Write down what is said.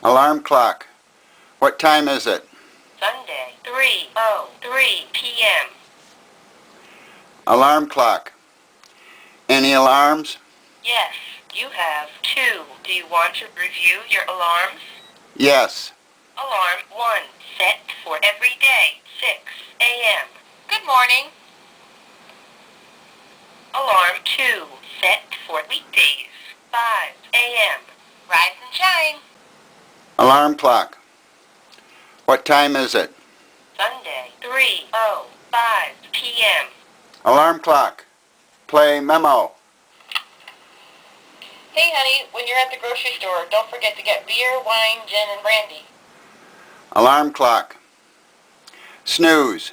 Alarm clock. What time is it? Sunday, 3:03 p.m. Alarm clock. Any alarms? Yes, you have 2. Do you want to review your alarms? Yes. Alarm 1, set for every day, 6 a.m. Good morning. Alarm 2, set for weekdays, 5 a.m. Rise and shine. Alarm clock. What time is it? Sunday, 3:05 p.m. Alarm clock. Play memo. Hey honey, when you're at the grocery store, don't forget to get beer, wine, gin, and brandy. Alarm clock. Snooze.